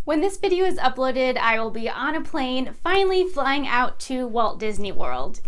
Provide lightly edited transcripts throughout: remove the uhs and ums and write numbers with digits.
When this video is uploaded, I will be on a plane, finally flying out to Walt Disney World.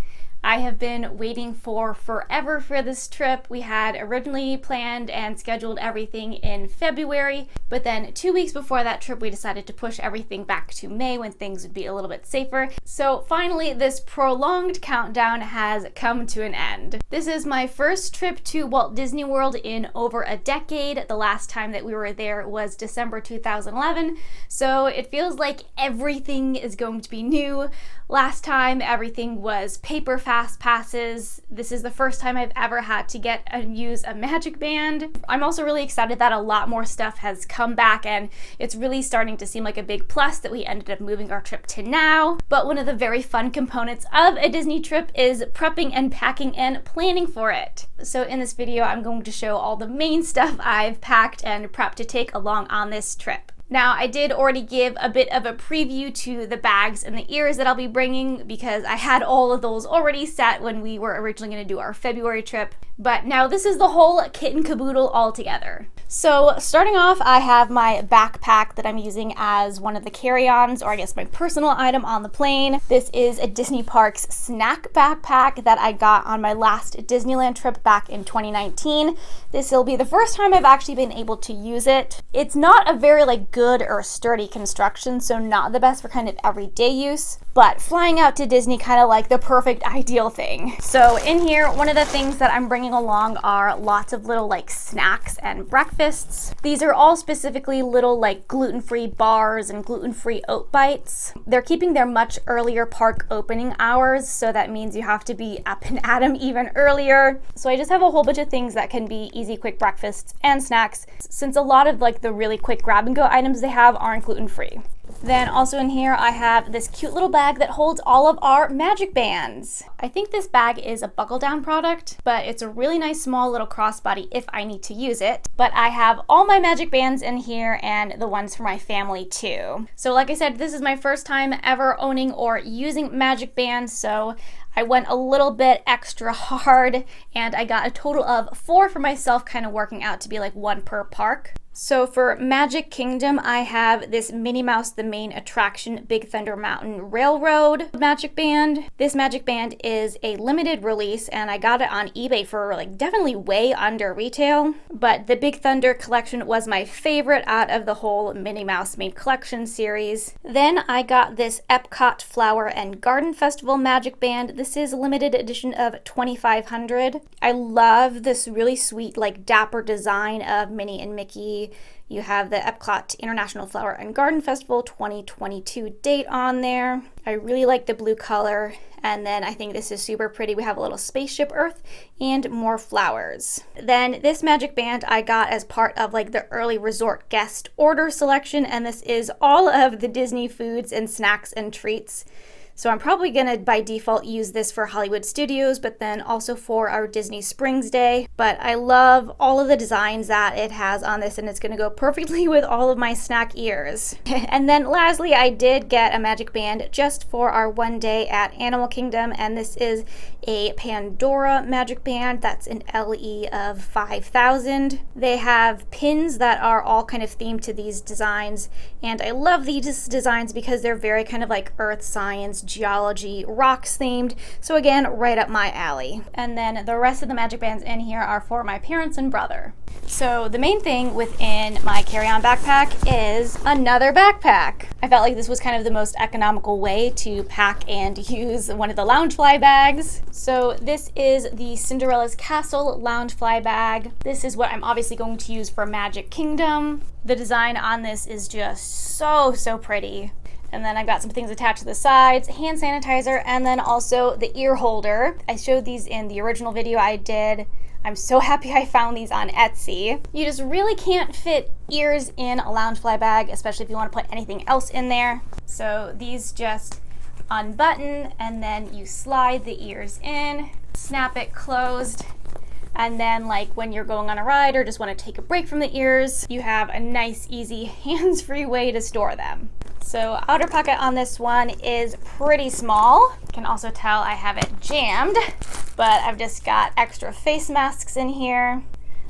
I have been waiting for forever for this trip. We had originally planned and scheduled everything in February, but then 2 weeks before that trip, we decided to push everything back to May when things would be a little bit safer. So finally, this prolonged countdown has come to an end. This is my first trip to Walt Disney World in over a decade. The last time that we were there was December 2011, so it feels like everything is going to be new. Last time, everything was paper fast passes. This is the first time I've ever had to get and use a Magic Band. I'm also really excited that a lot more stuff has come back, and it's really starting to seem like a big plus that we ended up moving our trip to now. But one of the very fun components of a Disney trip is prepping and packing and planning for it. So in this video, I'm going to show all the main stuff I've packed and prepped to take along on this trip. Now, I did already give a bit of a preview to the bags and the ears that I'll be bringing because I had all of those already set when we were originally going to do our February trip. But now this is the whole kit and caboodle all together. So starting off, I have my backpack that I'm using as one of the carry-ons, or I guess my personal item on the plane. This is a Disney Parks snack backpack that I got on my last Disneyland trip back in 2019. This will be the first time I've actually been able to use it. It's not a very good or sturdy construction, so not the best for kind of everyday use, but flying out to Disney kind of like the perfect ideal thing. So in here, one of the things that I'm bringing along are lots of little snacks and breakfasts. These are all specifically little gluten-free bars and gluten-free oat bites. They're keeping their much earlier park opening hours, so that means you have to be up and at 'em even earlier. So I just have a whole bunch of things that can be easy quick breakfasts and snacks, since a lot of the really quick grab and go items they have aren't gluten-free. Then also in here, I have this cute little bag that holds all of our Magic Bands. I think this bag is a buckle down product, but it's a really nice small little crossbody if I need to use it. But I have all my Magic Bands in here and the ones for my family too. So like I said, this is my first time ever owning or using Magic Bands, so I went a little bit extra hard and I got a total of 4 for myself, kind of working out to be one per park. So for Magic Kingdom, I have this Minnie Mouse The Main Attraction Big Thunder Mountain Railroad Magic Band. This Magic Band is a limited release and I got it on eBay for definitely way under retail, but the Big Thunder collection was my favorite out of the whole Minnie Mouse Main Collection series. Then I got this Epcot Flower and Garden Festival Magic Band. This is a limited edition of 2,500. I love this really sweet dapper design of Minnie and Mickey. You have the Epcot International Flower and Garden Festival 2022 date on there. I really like the blue color, and then I think this is super pretty. We have a little spaceship Earth and more flowers. Then this Magic Band I got as part of the early resort guest order selection, and this is all of the Disney foods and snacks and treats. So I'm probably gonna by default use this for Hollywood Studios, but then also for our Disney Springs Day. But I love all of the designs that it has on this, and it's gonna go perfectly with all of my snack ears. And then lastly, I did get a Magic Band just for our one day at Animal Kingdom, and this is a Pandora Magic Band that's an LE of 5,000. They have pins that are all kind of themed to these designs, and I love these designs because they're very kind of earth science, geology, rocks themed. So again, right up my alley. And then the rest of the Magic Bands in here are for my parents and brother. So the main thing within my carry-on backpack is another backpack. I felt like this was kind of the most economical way to pack and use one of the Loungefly bags. So this is the Cinderella's Castle Loungefly bag. This is what I'm obviously going to use for Magic Kingdom. The design on this is just so pretty. And then I've got some things attached to the sides, hand sanitizer, and then also the ear holder. I showed these in the original video I did. I'm so happy I found these on Etsy. You just really can't fit ears in a Loungefly bag, especially if you want to put anything else in there. So these just unbutton, and then you slide the ears in, snap it closed, and then when you're going on a ride or just want to take a break from the ears, you have a nice, easy, hands-free way to store them. So outer pocket on this one is pretty small. You can also tell I have it jammed, but I've just got extra face masks in here.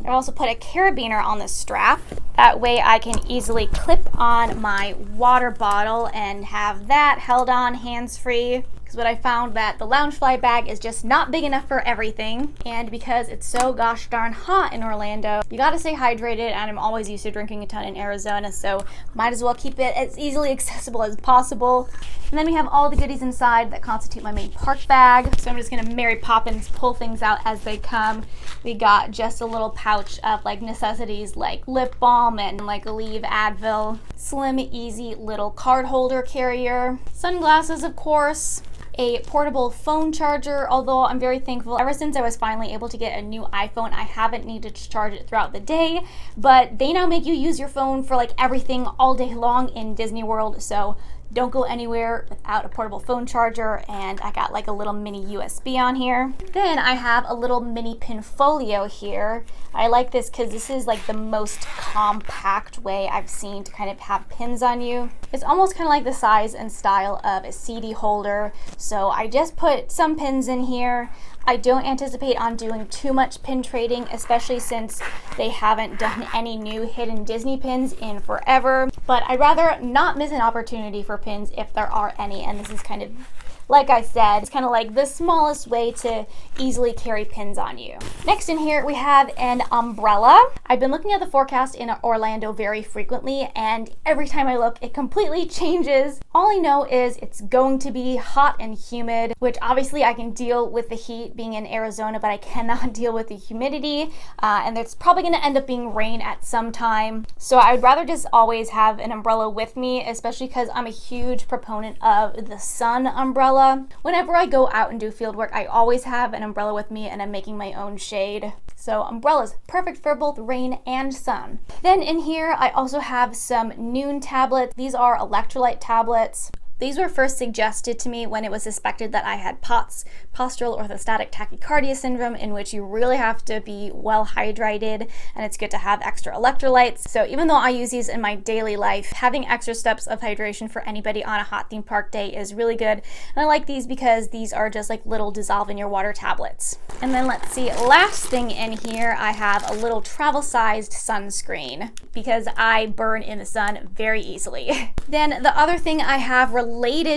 I've also put a carabiner on the strap. That way I can easily clip on my water bottle and have that held on hands-free. Because what I found that the Loungefly bag is just not big enough for everything. And because it's so gosh darn hot in Orlando, you gotta stay hydrated, and I'm always used to drinking a ton in Arizona, so might as well keep it as easily accessible as possible. And then we have all the goodies inside that constitute my main park bag. So I'm just gonna Mary Poppins pull things out as they come. We got just a little pouch of like necessities like lip balm and like Aleve Advil. Slim, easy little card holder carrier. Sunglasses, of course. A portable phone charger, although I'm very thankful. Ever since I was finally able to get a new iPhone, I haven't needed to charge it throughout the day, but they now make you use your phone for like everything all day long in Disney World, so don't go anywhere without a portable phone charger. And I got like a little mini USB on here. Then I have a little mini pin folio here. I like this because this is like the most compact way I've seen to kind of have pins on you. It's almost kind of like the size and style of a CD holder. So I just put some pins in here. I don't anticipate on doing too much pin trading, especially since they haven't done any new hidden Disney pins in forever. But I'd rather not miss an opportunity for pins if there are any, and this is kind of, like I said, it's kind of like the smallest way to easily carry pins on you. Next in here, we have an umbrella. I've been looking at the forecast in Orlando very frequently, and every time I look, it completely changes. All I know is it's going to be hot and humid, which obviously I can deal with the heat being in Arizona, but I cannot deal with the humidity, and there's probably gonna end up being rain at some time. So I would rather just always have an umbrella with me, especially because I'm a huge proponent of the sun umbrella. Whenever I go out and do field work, I always have an umbrella with me, and I'm making my own shade. So umbrellas, perfect for both rain and sun. Then in here, I also have some Noon tablets. These are electrolyte tablets. These were first suggested to me when it was suspected that I had POTS, postural orthostatic tachycardia syndrome, in which you really have to be well hydrated, and it's good to have extra electrolytes. So even though I use these in my daily life, having extra steps of hydration for anybody on a hot theme park day is really good. And I like these because these are just like little dissolve in your water tablets. And then let's see, last thing in here, I have a little travel-sized sunscreen because I burn in the sun very easily. Then the other thing I have related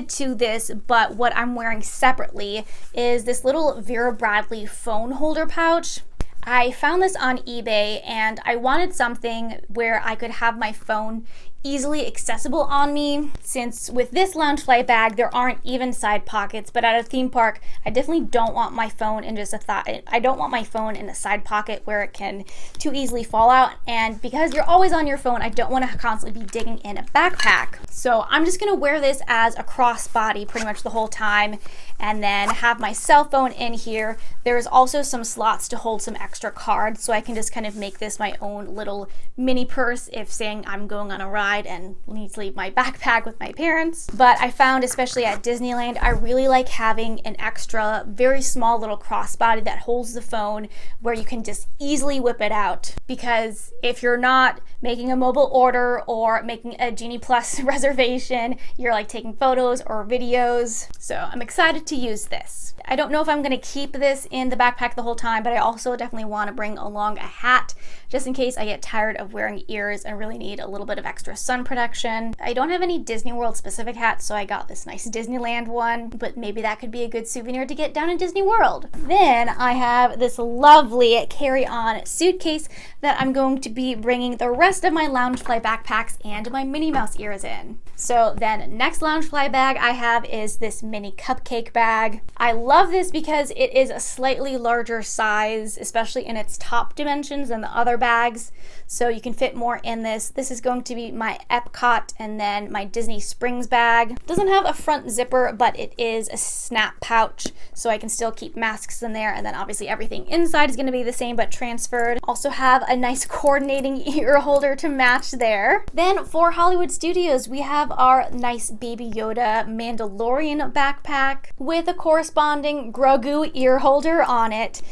to this, but what I'm wearing separately, is this little Vera Bradley phone holder pouch. I found this on eBay, and I wanted something where I could have my phone easily accessible on me, since with this Loungefly bag there aren't even side pockets, but at a theme park I definitely don't want my phone in just I don't want my phone in a side pocket where it can too easily fall out, and because you're always on your phone, I don't want to constantly be digging in a backpack. So I'm just gonna wear this as a crossbody pretty much the whole time, and then have my cell phone in here. There's also some slots to hold some extra cards, so I can just kind of make this my own little mini purse if saying I'm going on a ride and need to leave my backpack with my parents. But I found, especially at Disneyland, I really like having an extra very small little crossbody that holds the phone where you can just easily whip it out, because if you're not making a mobile order or making a Genie Plus reservation, you're like taking photos or videos. So I'm excited to use this. I don't know if I'm gonna keep this in the backpack the whole time, but I also definitely want to bring along a hat just in case I get tired of wearing ears and really need a little bit of extra sun protection. I don't have any Disney World specific hats, so I got this nice Disneyland one, but maybe that could be a good souvenir to get down in Disney World. Then I have this lovely carry-on suitcase that I'm going to be bringing the rest of my Loungefly backpacks and my Minnie Mouse ears in. So then next Loungefly bag I have is this mini cupcake bag. I love this because it is a slightly larger size, especially in its top dimensions than the other bags, so you can fit more in this. This is going to be my Epcot and then my Disney Springs bag. Doesn't have a front zipper, but it is a snap pouch, so I can still keep masks in there, and then obviously everything inside is going to be the same but transferred. Also have a nice coordinating ear holder to match there. Then for Hollywood Studios, we have our nice Baby Yoda Mandalorian backpack with a corresponding Grogu ear holder on it.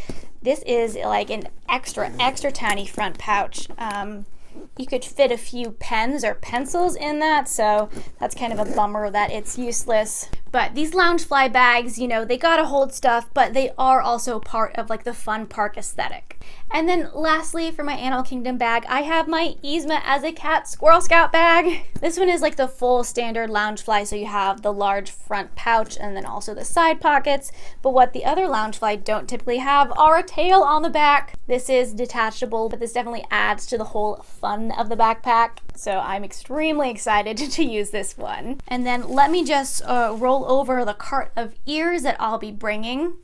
This is like an extra tiny front pouch. You could fit a few pens or pencils in that, so that's kind of a bummer that it's useless. But these Loungefly bags, you know, they gotta hold stuff, but they are also part of like the fun park aesthetic. And then lastly, for my Animal Kingdom bag, I have my Yzma as a cat Squirrel Scout bag. This one is like the full standard Loungefly, so you have the large front pouch and then also the side pockets. But what the other Loungefly don't typically have are a tail on the back. This is detachable, but this definitely adds to the whole fun of the backpack. So I'm extremely excited to use this one. And then let me just roll over the cart of ears that I'll be bringing.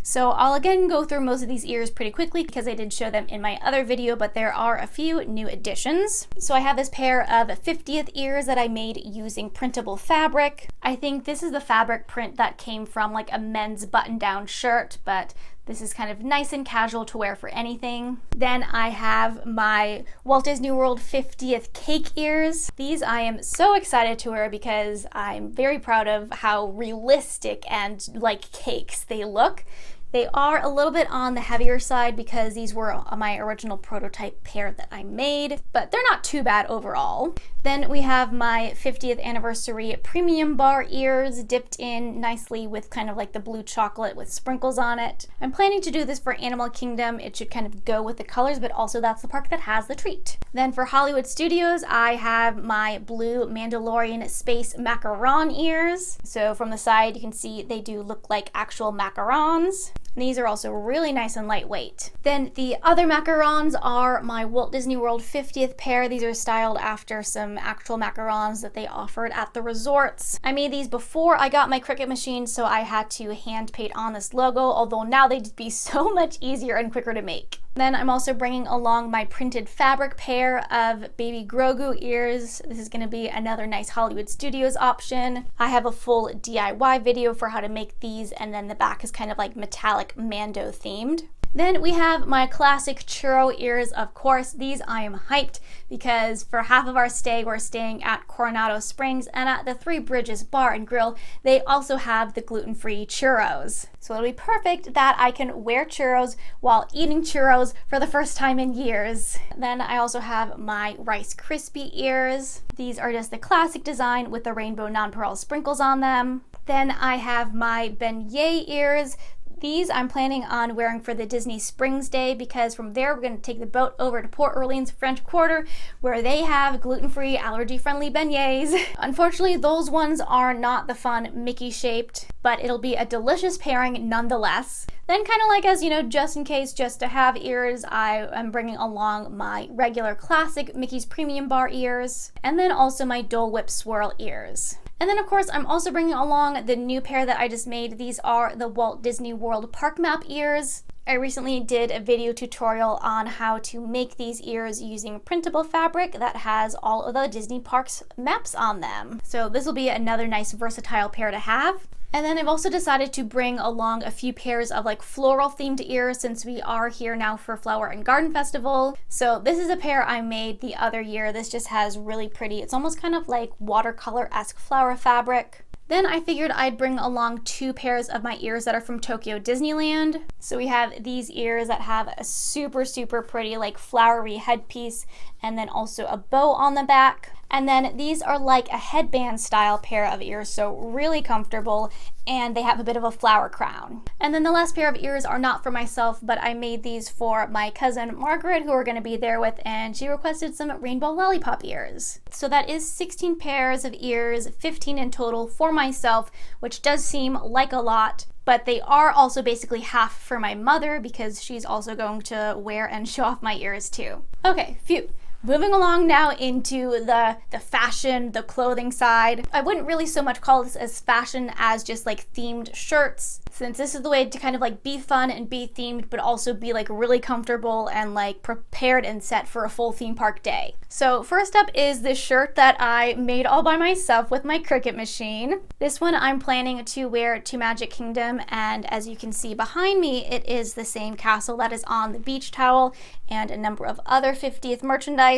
So I'll again go through most of these ears pretty quickly because I did show them in my other video, but there are a few new additions. So I have this pair of 50th ears that I made using printable fabric. I think this is the fabric print that came from like a men's button-down shirt, but this is kind of nice and casual to wear for anything. Then I have my Walt Disney World 50th cake ears. These I am so excited to wear because I'm very proud of how realistic and like cakes they look. They are a little bit on the heavier side because these were my original prototype pair that I made, but they're not too bad overall. Then we have my 50th anniversary premium bar ears dipped in nicely with kind of like the blue chocolate with sprinkles on it. I'm planning to do this for Animal Kingdom. It should kind of go with the colors, but also that's the park that has the treat. Then for Hollywood Studios, I have my blue Mandalorian space macaron ears. So from the side, you can see they do look like actual macarons. And these are also really nice and lightweight. Then the other macarons are my Walt Disney World 50th pair. These are styled after some actual macarons that they offered at the resorts. I made these before I got my Cricut machine, so I had to hand paint on this logo, although now they'd be so much easier and quicker to make. Then I'm also bringing along my printed fabric pair of baby Grogu ears. This is going to be another nice Hollywood Studios option. I have a full DIY video for how to make these, and then the back is kind of like metallic Mando themed. Then we have my classic churro ears, of course. These I am hyped because for half of our stay, we're staying at Coronado Springs, and at the Three Bridges Bar and Grill, they also have the gluten-free churros. So it'll be perfect that I can wear churros while eating churros for the first time in years. Then I also have my Rice Krispie ears. These are just the classic design with the rainbow nonpareil sprinkles on them. Then I have my beignet ears. These I'm planning on wearing for the Disney Springs Day because from there we're going to take the boat over to Port Orleans French Quarter where they have gluten-free, allergy-friendly beignets. Unfortunately, those ones are not the fun Mickey shaped, but it'll be a delicious pairing nonetheless. Then kind of like as, you know, just in case, just to have ears, I am bringing along my regular classic Mickey's Premium Bar ears, and then also my Dole Whip Swirl ears. And then of course, I'm also bringing along the new pair that I just made. These are the Walt Disney World Park Map ears. I recently did a video tutorial on how to make these ears using printable fabric that has all of the Disney parks maps on them. So this will be another nice versatile pair to have. And then I've also decided to bring along a few pairs of like floral themed ears since we are here now for Flower and Garden Festival. So this is a pair I made the other year. This just has really pretty, it's almost kind of like watercolor-esque flower fabric. Then I figured I'd bring along two pairs of my ears that are from Tokyo Disneyland. So we have these ears that have a super, super pretty like flowery headpiece and then also a bow on the back. And then these are like a headband style pair of ears, so really comfortable, and they have a bit of a flower crown. And then the last pair of ears are not for myself, but I made these for my cousin Margaret, who we're going to be there with, and she requested some rainbow lollipop ears. So that is 16 pairs of ears, 15 in total for myself, which does seem like a lot. But they are also basically half for my mother because she's also going to wear and show off my ears too. Okay, phew. Moving along now into the fashion, the clothing side. I wouldn't really so much call this as fashion as just like themed shirts, since this is the way to kind of like be fun and be themed, but also be like really comfortable and like prepared and set for a full theme park day. So first up is this shirt that I made all by myself with my Cricut machine. This one I'm planning to wear to Magic Kingdom, and as you can see behind me, it is the same castle that is on the beach towel and a number of other 50th merchandise.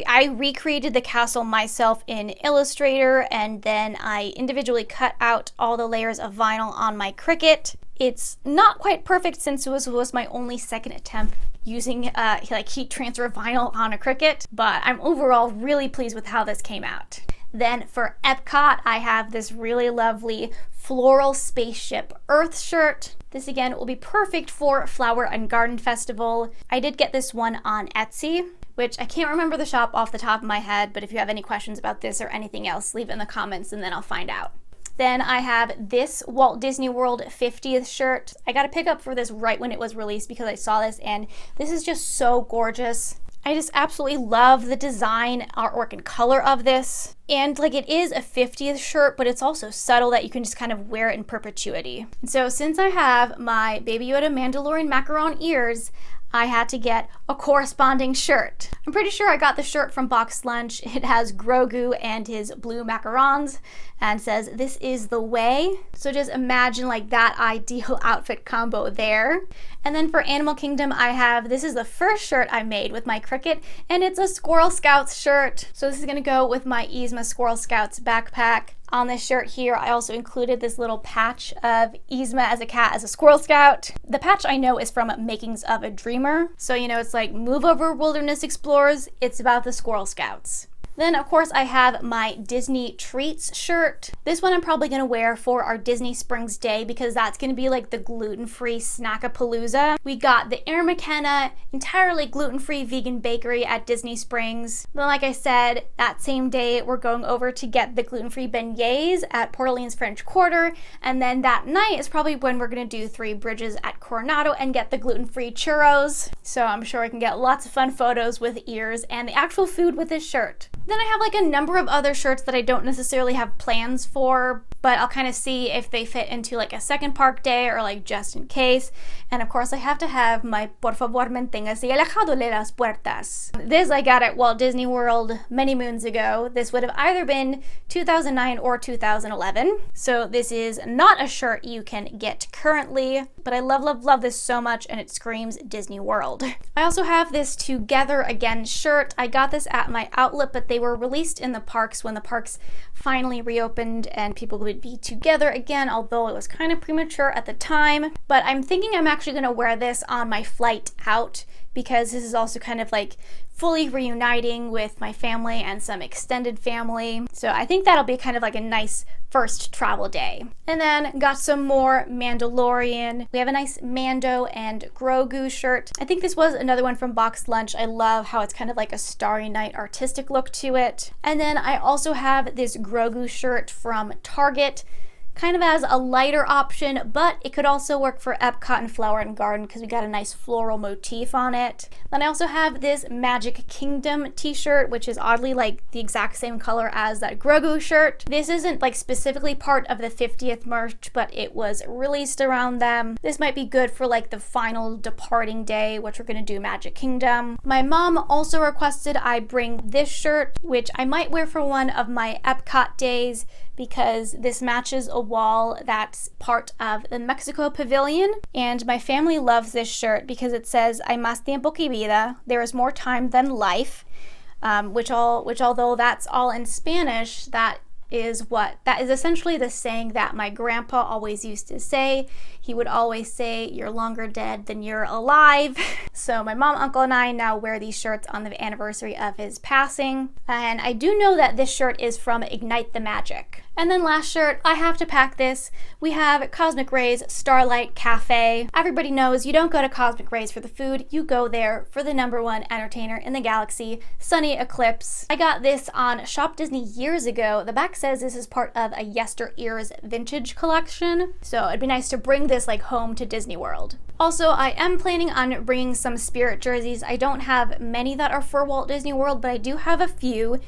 I recreated the castle myself in Illustrator, and then I individually cut out all the layers of vinyl on my Cricut. It's not quite perfect since it was my only second attempt using like heat transfer vinyl on a Cricut, but I'm overall really pleased with how this came out. Then for Epcot, I have this really lovely floral spaceship Earth shirt. This again will be perfect for Flower and Garden Festival. I did get this one on Etsy, which I can't remember the shop off the top of my head, but if you have any questions about this or anything else, leave it in the comments and then I'll find out. Then I have this Walt Disney World 50th shirt. I got a pickup for this right when it was released because I saw this and this is just so gorgeous. I just absolutely love the design, artwork, and color of this. And like it is a 50th shirt, but it's also subtle that you can just kind of wear it in perpetuity. So since I have my Baby Yoda Mandalorian macaron ears, I had to get a corresponding shirt. I'm pretty sure I got the shirt from Box Lunch. It has Grogu and his blue macarons and says, "This is the way." So just imagine like that ideal outfit combo there. And then for Animal Kingdom, I have, this is the first shirt I made with my Cricket, and it's a Squirrel Scouts shirt. So this is gonna go with my Yzma Squirrel Scouts backpack. On this shirt here, I also included this little patch of Yzma as a cat as a Squirrel Scout. The patch I know is from Makings of a Dreamer. So, you know, it's like move over wilderness explorers. It's about the Squirrel Scouts. Then, of course, I have my Disney Treats shirt. This one I'm probably going to wear for our Disney Springs Day because that's going to be like the gluten-free Snackapalooza. We got the Air McKenna entirely gluten-free vegan bakery at Disney Springs. Then, like I said, that same day we're going over to get the gluten-free beignets at Port Orleans French Quarter. And then that night is probably when we're going to do Three Bridges at Coronado and get the gluten-free churros. So I'm sure I can get lots of fun photos with ears and the actual food with this shirt. Then I have like a number of other shirts that I don't necessarily have plans for, but I'll kind of see if they fit into like a second park day or like just in case. And of course I have to have my Por favor manténgase alejado de las puertas. This I got at Walt Disney World many moons ago. This would have either been 2009 or 2011. So this is not a shirt you can get currently, but I love this so much and it screams Disney World. I also have this Together Again shirt. I got this at my outlet, but they were released in the parks when the parks finally reopened and people would be together again, although it was kind of premature at the time. But I'm thinking I'm actually going to wear this on my flight out because this is also kind of like fully reuniting with my family and some extended family. So I think that'll be kind of like a nice first travel day. And then got some more Mandalorian. We have a nice Mando and Grogu shirt. I think this was another one from Box Lunch. I love how it's kind of like a Starry Night artistic look to it. And then I also have this Grogu shirt from Target, kind of as a lighter option, but it could also work for Epcot and Flower and Garden because we got a nice floral motif on it. Then I also have this Magic Kingdom t-shirt, which is oddly like the exact same color as that Grogu shirt. This isn't like specifically part of the 50th merch, but it was released around them. This might be good for like the final departing day, which we're gonna do Magic Kingdom. My mom also requested I bring this shirt, which I might wear for one of my Epcot days because this matches a wall that's part of the Mexico Pavilion. And my family loves this shirt because it says, "Hay más tiempo que vida," there is more time than life, which although that's all in Spanish, that is essentially the saying that my grandpa always used to say. He would always say, "You're longer dead than you're alive." So my mom, uncle, and I now wear these shirts on the anniversary of his passing. And I do know that this shirt is from Ignite the Magic. And then last shirt, I have to pack this. We have Cosmic Rays Starlight Cafe. Everybody knows you don't go to Cosmic Rays for the food, you go there for the #1 entertainer in the galaxy, Sunny Eclipse. I got this on Shop Disney years ago. The back says this is part of a Yesteryears vintage collection. So it'd be nice to bring this like home to Disney World. Also, I am planning on bringing some Spirit jerseys. I don't have many that are for Walt Disney World, but I do have a few.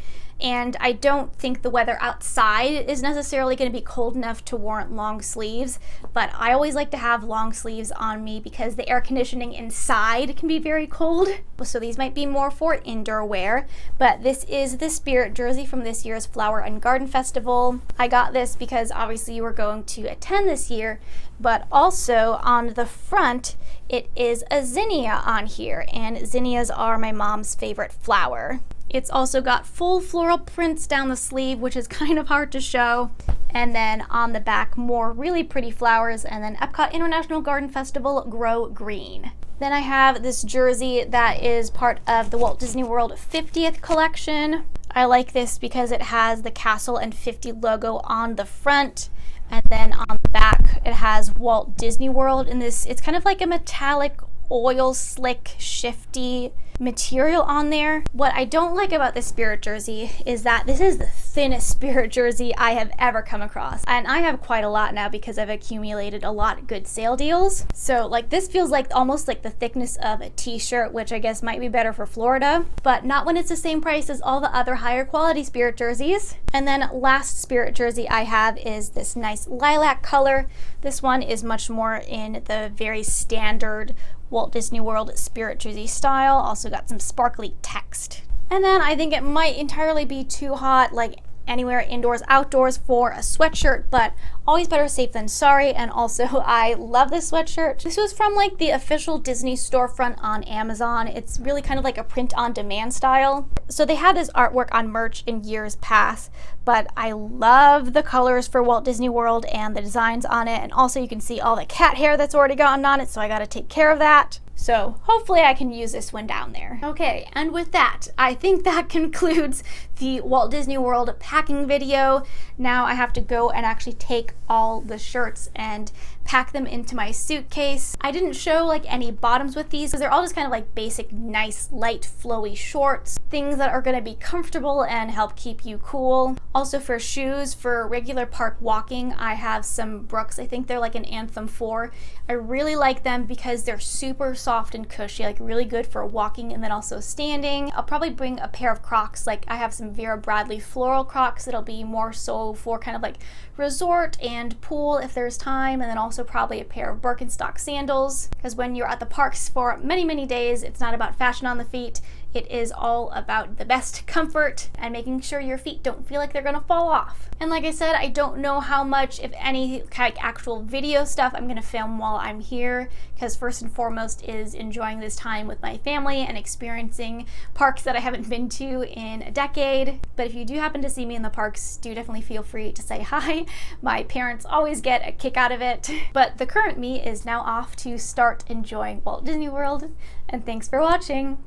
And I don't think the weather outside is necessarily going to be cold enough to warrant long sleeves, but I always like to have long sleeves on me because the air conditioning inside can be very cold. So these might be more for indoor wear, but this is the Spirit jersey from this year's Flower and Garden Festival. I got this because obviously you were going to attend this year, but also on the front, it is a zinnia on here, and zinnias are my mom's favorite flower. It's also got full floral prints down the sleeve, which is kind of hard to show. And then on the back, more really pretty flowers, and then Epcot International Garden Festival Grow Green. Then I have this jersey that is part of the Walt Disney World 50th collection. I like this because it has the Castle and 50 logo on the front, and then on the back it has Walt Disney World. And this, it's kind of like a metallic oil slick shifty material on there. What I don't like about this Spirit jersey is that this is the thinnest Spirit jersey I have ever come across, and I have quite a lot now because I've accumulated a lot of good sale deals. So like this feels like almost like the thickness of a t-shirt, which I guess might be better for Florida, but not when it's the same price as all the other higher quality Spirit jerseys. And then last Spirit jersey I have is this nice lilac color. This one is much more in the very standard Walt Disney World Spirit jersey style. Also got some sparkly text. And then I think it might entirely be too hot, like anywhere indoors, outdoors, for a sweatshirt, but always better safe than sorry. And also I love this sweatshirt. This was from like the official Disney storefront on Amazon. It's really kind of like a print on demand style. So they had this artwork on merch in years past, but I love the colors for Walt Disney World and the designs on it. And also you can see all the cat hair that's already gotten on it, so I gotta take care of that. So hopefully I can use this one down there. Okay, and with that, I think that concludes the Walt Disney World packing video. Now I have to go and actually take all the shirts and pack them into my suitcase. I didn't show like any bottoms with these because they're all just kind of like basic, nice, light, flowy shorts. Things that are gonna be comfortable and help keep you cool. Also for shoes, for regular park walking, I have some Brooks. I think they're like an Anthem 4. I really like them because they're super soft and cushy, like really good for walking and then also standing. I'll probably bring a pair of Crocs. Like I have some Vera Bradley floral Crocs that'll be more so for kind of like resort and pool if there's time, and then also probably a pair of Birkenstock sandals, because when you're at the parks for many, many days, it's not about fashion on the feet. It is all about the best comfort and making sure your feet don't feel like they're gonna fall off. And like I said, I don't know how much, if any, like actual video stuff I'm gonna film while I'm here, because first and foremost is enjoying this time with my family and experiencing parks that I haven't been to in a decade. But if you do happen to see me in the parks, do definitely feel free to say hi. My parents always get a kick out of it. But the current me is now off to start enjoying Walt Disney World, and thanks for watching.